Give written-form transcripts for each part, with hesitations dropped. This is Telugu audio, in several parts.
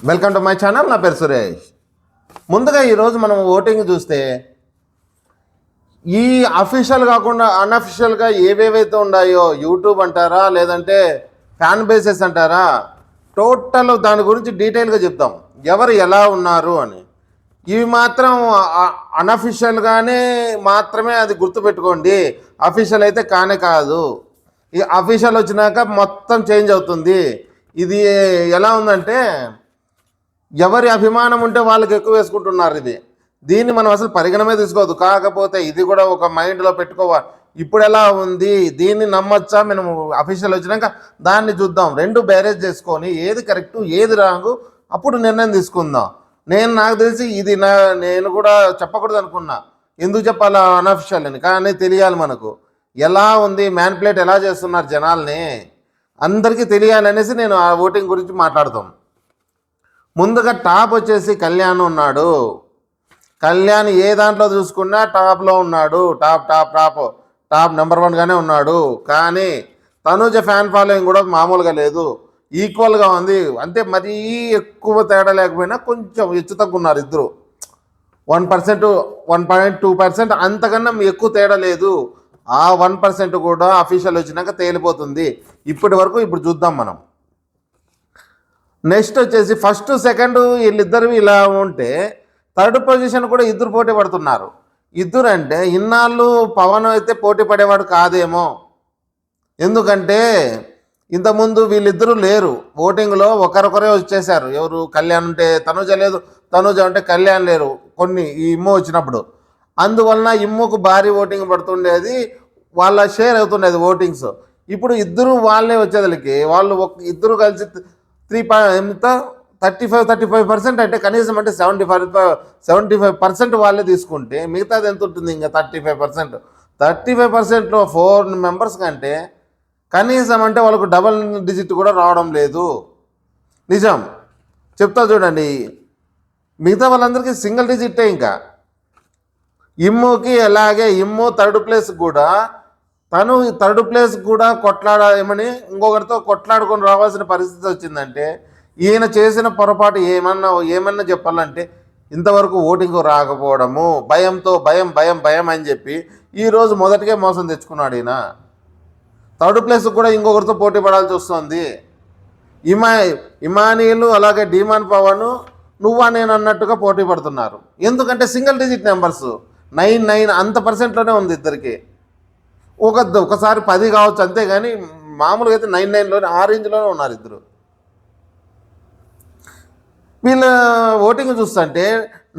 Welcome to my channel. నా పేరు సురేష్. ముందుగా ఈరోజు మనం ఓటింగ్ చూస్తే ఈ అఫీషియల్ కాకుండా అన్అఫీషియల్గా ఏవేవైతే ఉన్నాయో యూట్యూబ్ అంటారా లేదంటే ఫ్యాన్ బేసెస్ అంటారా, టోటల్ దాని గురించి డీటెయిల్గా చెప్తాం ఎవరు ఎలా ఉన్నారు అని. ఇవి మాత్రం అన్అఫీషియల్గానే మాత్రమే అది గుర్తుపెట్టుకోండి, అఫీషియల్ అయితే కానే కాదు. ఈ అఫీషియల్ వచ్చినాక మొత్తం చేంజ్ అవుతుంది. ఇది ఎలా ఉందంటే ఎవరి అభిమానం ఉంటే వాళ్ళకి ఎక్కువ వేసుకుంటున్నారు. దీన్ని మనం అసలు పరిగణమే తీసుకోవద్దు. కాకపోతే ఇది కూడా ఒక మైండ్లో పెట్టుకోవాలి. ఇప్పుడు ఎలా ఉంది, దీన్ని నమ్మచ్చా, మనం అఫీషియల్ వచ్చినాక దాన్ని చూద్దాం. రెండు బ్యారేజ్ చేసుకొని ఏది కరెక్టు ఏది రాంగు అప్పుడు నిర్ణయం తీసుకుందాం. నాకు తెలిసి ఇది నేను కూడా చెప్పకూడదు అనుకున్నా. ఎందుకు చెప్పాలా అన్అఫీషియల్ అని, కానీ తెలియాలి మనకు ఎలా ఉంది, మ్యానిపులేట్ ఎలా చేస్తున్నారు జనాల్ని అందరికీ తెలియాలనేసి నేను ఆ ఓటింగ్ గురించి మాట్లాడతాం. ముందుగా టాప్ వచ్చేసి కళ్యాణ్ ఉన్నాడు. కళ్యాణ్ ఏ దాంట్లో చూసుకున్నా టాప్లో ఉన్నాడు. టాప్ నెంబర్ 1గానే ఉన్నాడు. కానీ తనూజ ఫ్యాన్ ఫాలోయింగ్ కూడా మామూలుగా లేదు, ఈక్వల్గా ఉంది. అంటే మరీ ఎక్కువ తేడా లేకపోయినా కొంచెం హెచ్చు తగ్గున్నారు ఇద్దరు. 1%, 1.2% అంతకన్నా ఎక్కువ తేడా లేదు. ఆ 1% కూడా అఫీషియల్ వచ్చినాక తేలిపోతుంది. ఇప్పుడు చూద్దాం మనం. నెక్స్ట్ వచ్చేసి ఫస్ట్ సెకండ్ వీళ్ళిద్దరు ఇలా ఉంటే థర్డ్ పొజిషన్ కూడా ఇద్దరు పోటీ పడుతున్నారు. ఇద్దరు అంటే ఇన్నాళ్ళు పవన్ అయితే పోటీ పడేవాడు కాదేమో. ఎందుకంటే ఇంతకుముందు వీళ్ళిద్దరూ లేరు ఓటింగ్లో, ఒకరొకరే వచ్చేసారు. ఎవరు కళ్యాణ్ ఉంటే తనుజ లేదు, తనుజ ఉంటే కళ్యాణ్ లేరు కొన్ని ఈ ఇమ్ము వచ్చినప్పుడు. అందువలన ఇమ్ముకు భారీ ఓటింగ్ పడుతుండేది, వాళ్ళ షేర్ అవుతుండేది ఓటింగ్స్. ఇప్పుడు ఇద్దరు వాళ్ళే వచ్చేదానికి వాళ్ళు ఇద్దరు కలిసి 35% అంటే కనీసం అంటే 75% వాళ్ళే తీసుకుంటే మిగతాది ఎంత ఉంటుంది? ఇంకా 35%లో 4 మెంబర్స్ కంటే కనీసం అంటే వాళ్ళకు డబల్ డిజిట్ కూడా రావడం లేదు. నిజం చెప్తా చూడండి, మిగతా వాళ్ళందరికీ సింగిల్ డిజిట్టే. ఇంకా ఇమ్ముకి అలాగే, ఇమ్ము థర్డ్ ప్లేస్ కూడా, తను థర్డ్ ప్లేస్ కూడా కొట్లాడమని ఇంకొకరితో కొట్లాడుకొని రావాల్సిన పరిస్థితి వచ్చిందంటే ఈయన చేసిన పొరపాటు ఏమన్నా చెప్పాలంటే ఇంతవరకు ఓటింగ్ రాకపోవడము, భయం అని చెప్పి ఈరోజు మొదటికే మోసం తెచ్చుకున్నాడు ఈయన. థర్డ్ ప్లేస్ కూడా ఇంకొకరితో పోటీ పడాల్సి వస్తుంది. ఇమానీయులు అలాగే డిమాన్ పవన్ నువ్వా నేను అన్నట్టుగా పోటీ పడుతున్నారు. ఎందుకంటే సింగిల్ డిజిట్ నెంబర్స్ 9 అంత పర్సెంట్లోనే ఉంది ఇద్దరికి. ఒకసారి 10 కావచ్చు అంతేగాని మామూలుగా అయితే 9లోనే ఆ రేంజ్లోనే ఉన్నారు ఇద్దరు. వీళ్ళ ఓటింగ్ చూస్తుంటే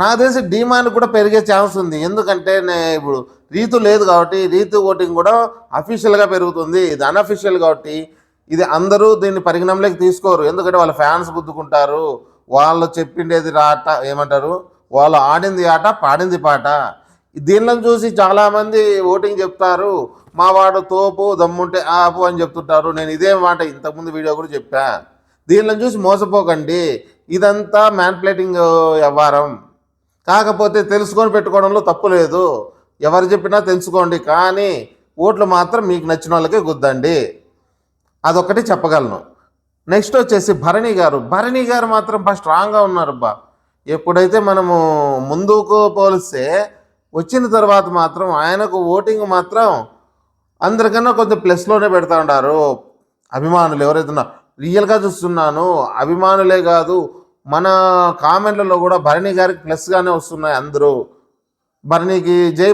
నాకు తెలిసి డిమాండ్ కూడా పెరిగే ఛాన్స్ ఉంది. ఎందుకంటే ఇప్పుడు రీతు లేదు కాబట్టి రీతు ఓటింగ్ కూడా అఫీషియల్గా పెరుగుతుంది. ఇది అన్అఫీషియల్ కాబట్టి ఇది అందరూ దీన్ని పరిగణంలోకి తీసుకోరు. ఎందుకంటే వాళ్ళ ఫ్యాన్స్ గుద్దుకుంటారు, వాళ్ళు చెప్పిండేది రాట ఏమంటారు, వాళ్ళు ఆడింది ఆట పాడింది పాట. దీనిలో చూసి చాలామంది ఓటింగ్ చెప్తారు, మా వాడు తోపు దమ్ముంటే ఆపు అని చెప్తుంటారు. నేను ఇదే మాట ఇంతకుముందు వీడియో కూడా చెప్పా. దీనిలో చూసి మోసపోకండి, ఇదంతా మ్యానిపులేటింగ్ వ్యవహారం. కాకపోతే తెలుసుకొని పెట్టుకోవడంలో తప్పు లేదు, ఎవరు చెప్పినా తెలుసుకోండి. కానీ ఓట్లు మాత్రం మీకు నచ్చిన వాళ్ళకే గుద్దండి, అదొక్కటి చెప్పగలను. నెక్స్ట్ వచ్చేసి భరణి గారు మాత్రం బాగా స్ట్రాంగ్గా ఉన్నారు. ఎప్పుడైతే మనము ముందుకు పోలిస్తే వచ్చిన తర్వాత మాత్రం ఆయనకు ఓటింగ్ మాత్రం అందరికన్నా కొంచెం ప్లస్లోనే పెడతా ఉన్నారు. అభిమానులు ఎవరైతే రియల్గా చూస్తున్నాను, అభిమానులే కాదు మన కామెంట్లలో కూడా భరణి గారికి ప్లస్గానే వస్తున్నాయి. అందరూ భరణికి జై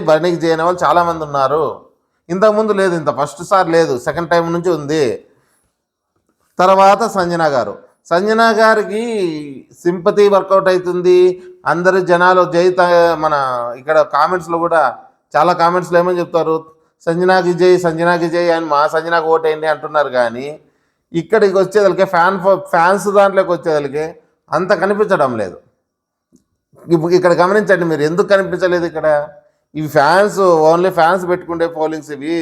అనే వాళ్ళు చాలామంది ఉన్నారు. ఇంతకుముందు లేదు, ఫస్ట్ సారి లేదు, సెకండ్ టైం నుంచి ఉంది. తర్వాత సంజన గారికి సింపతి వర్కౌట్ అవుతుంది. అందరు జనాలు మన ఇక్కడ కామెంట్స్లో కూడా చాలా కామెంట్స్లో ఏమని చెప్తారు, సంజనాకి జై అని, మా సంజనాకి ఓటేయండి అంటున్నారు. కానీ ఇక్కడికి వచ్చేదానికి ఫ్యాన్స్ దాంట్లోకి వచ్చేదానికి అంత కనిపించడం లేదు. ఇక్కడ గమనించండి మీరు, ఎందుకు కనిపించలేదు ఇక్కడ? ఇవి ఓన్లీ ఫ్యాన్స్ పెట్టుకుంటే పోలింగ్స్ ఇవి,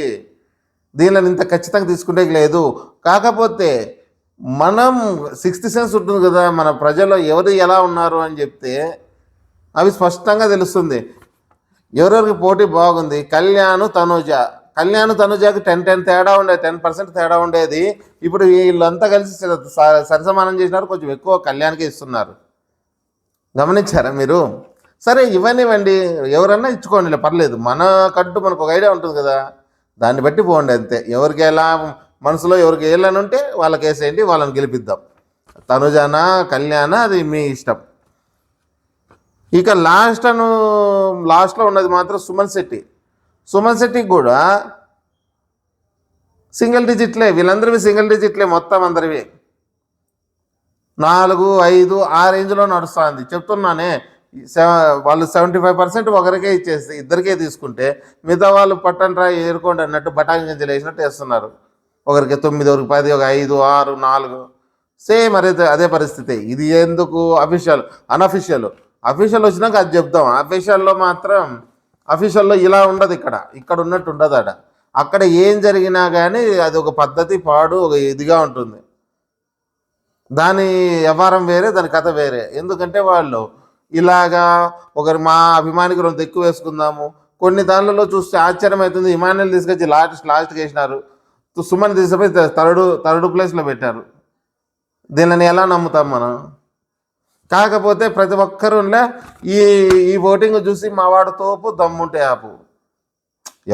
దీనిలో ఇంత ఖచ్చితంగా తీసుకుంటే లేదు. కాకపోతే మనం 6th సెన్స్ ఉంటుంది కదా, మన ప్రజల్లో ఎవరు ఎలా ఉన్నారు అని చెప్తే అవి స్పష్టంగా తెలుస్తుంది. ఎవరెవరికి పోటీ బాగుంది. కళ్యాణ్ తనూజ, కళ్యాణ్ తనుజాకి 10 తేడా ఉండేది, 10% తేడా ఉండేది. ఇప్పుడు వీళ్ళంతా కలిసి సరిసమానం చేసినారు, కొంచెం ఎక్కువ కళ్యాణ్కి ఇస్తున్నారు. గమనించారా మీరు? సరే ఇవ్వనివ్వండి, ఎవరన్నా ఇచ్చుకోండి, పర్లేదు. మనకంటూ మనకు ఒక ఐడియా ఉంటుంది కదా, దాన్ని బట్టి పోండి అంతే. ఎవరికి ఎలా మనసులో ఎవరికి వేయాలని ఉంటే వాళ్ళకి వేసేయండి, వాళ్ళని గెలిపిద్దాం. తనుజానా కళ్యాణ అది మీ ఇష్టం. ఇక లాస్ట్లో ఉన్నది మాత్రం సుమన్ శెట్టి. సుమన్ శెట్టికి కూడా సింగిల్ డిజిట్లే, వీళ్ళందరివి సింగిల్ డిజిట్లే, మొత్తం అందరివి 4, 5 ఆ రేంజ్లో నడుస్తుంది. చెప్తున్నానే, వాళ్ళు 75% ఒకరికే ఇచ్చేసి ఇద్దరికే తీసుకుంటే మిగతా వాళ్ళు పట్టండ్రా ఏరుకోండి అన్నట్టు బఠానీ గింజలు వేసినట్టు వేస్తున్నారు. ఒకరికి 9, ఒకరికి 10, ఒక 5, 6, 4 సేమ్ అదే పరిస్థితి. ఇది ఎందుకు అన్అఫీషియల్ వచ్చినాక అది చెప్తాం. అఫీషియల్లో ఇలా ఉండదు, ఇక్కడ ఉన్నట్టు ఉండదు. అక్కడ ఏం జరిగినా కానీ అది ఒక పద్ధతి పాడు ఒక ఇదిగా ఉంటుంది. దాని వ్యవహారం వేరే, దాని కథ వేరే. ఎందుకంటే వాళ్ళు ఇలాగా ఒకరు మా అభిమానికి కొంత ఎక్కువ వేసుకుందాము. కొన్ని దానిలలో చూస్తే ఆశ్చర్యం అవుతుంది. ఇమానుయల్ తీసుకొచ్చి లాస్ట్కి వేసినారు, సుమన్ తీసుకుపోయి థర్డ్ ప్లేస్లో పెట్టారు. దీనిని ఎలా నమ్ముతాం మనం? కాకపోతే ప్రతి ఒక్కరులా ఈ ఓటింగ్ చూసి మా వాడు తోపు దమ్ముంటే ఆపు,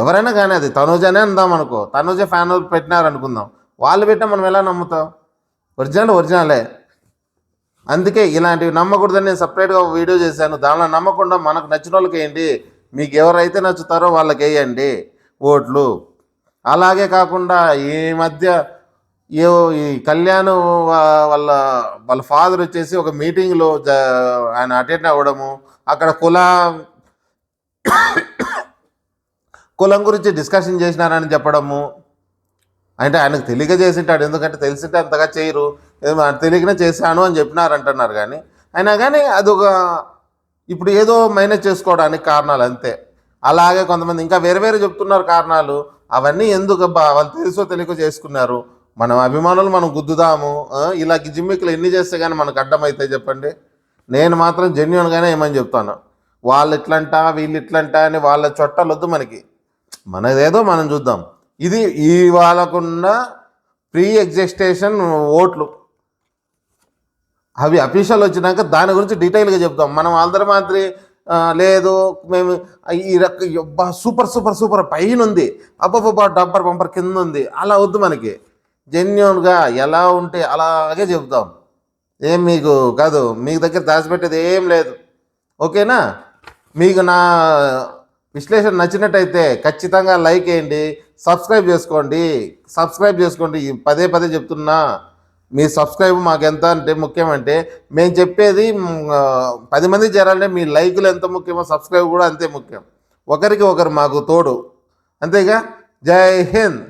ఎవరైనా కానీ అది తనుజనే అందాం అనుకో, తనుజ ఫ్యాన్ పెట్టినారు అనుకుందాం, వాళ్ళు పెట్టినా మనం ఎలా నమ్ముతాం? ఒరిజినలే. అందుకే ఇలాంటివి నమ్మకూడదని నేను సపరేట్గా వీడియో చేశాను. దానిలో నమ్మకుండా మనకు నచ్చిన వాళ్ళకి వేయండి, మీకు ఎవరైతే నచ్చుతారో వాళ్ళకి వేయండి ఓట్లు. అలాగే కాకుండా ఈ మధ్య ఈ కళ్యాణ్ వాళ్ళ ఫాదర్ వచ్చేసి ఒక మీటింగ్లో ఆయన అటెండ్ అవ్వడము, అక్కడ కులం గురించి డిస్కషన్ చేసినారని చెప్పడము. అంటే ఆయనకు తెలియక చేసింటాడు, ఎందుకంటే తెలిసింటే అంతగా చేయరు, తెలియకనే చేశాను అని చెప్పినారంటున్నారు. కానీ అయినా కానీ అదొక ఇప్పుడు ఏదో మైనస్ చేసుకోవడానికి కారణాలు అంతే. అలాగే కొంతమంది ఇంకా వేరే చెప్తున్నారు కారణాలు. అవన్నీ ఎందుకు వాళ్ళు తెలుసో తెలియక చేసుకున్నారు. మనం అభిమానులు మనం గుద్దుదాము, ఇలా జిమ్మికులు ఎన్ని చేస్తే కానీ మనకు అడ్డమైతే చెప్పండి. నేను మాత్రం జెన్యున్గానే ఏమని చెప్తాను, వాళ్ళు ఇట్లంట వీళ్ళు ఇట్లంట అని వాళ్ళ చొట్టాలొద్దు మనదేదో మనం చూద్దాం. ఇది వాళ్ళకున్న ప్రీ ఎగ్జిస్టేషన్ ఓట్లు, అవి అఫీషియల్ వచ్చినాక దాని గురించి డీటెయిల్గా చెప్తాం. మనం అందరి మాదిరి లేదు మేము సూపర్ పైన ఉంది, అబ్బబ్బబ్బా బంపర్ కింద ఉంది, అలా వద్దు. మనకి జెన్యున్గా ఎలా ఉంటే అలాగే చెప్తాం. ఏం మీకు కాదు, మీకు దగ్గర దాచిపెట్టేది ఏం లేదు. ఓకేనా? మీకు నా విశ్లేషణ నచ్చినట్టయితే ఖచ్చితంగా లైక్ వేయండి, సబ్స్క్రైబ్ చేసుకోండి. పదే చెప్తున్నా, మీ సబ్స్క్రైబ్ మాకు ఎంత అంటే ముఖ్యమంటే, మేము చెప్పేది 10 మంది చేరాలంటే మీ లైకులు ఎంత ముఖ్యమో సబ్స్క్రైబ్ కూడా అంతే ముఖ్యం. ఒకరికి ఒకరు మాకు తోడు. అంతేగా. జై హింద్.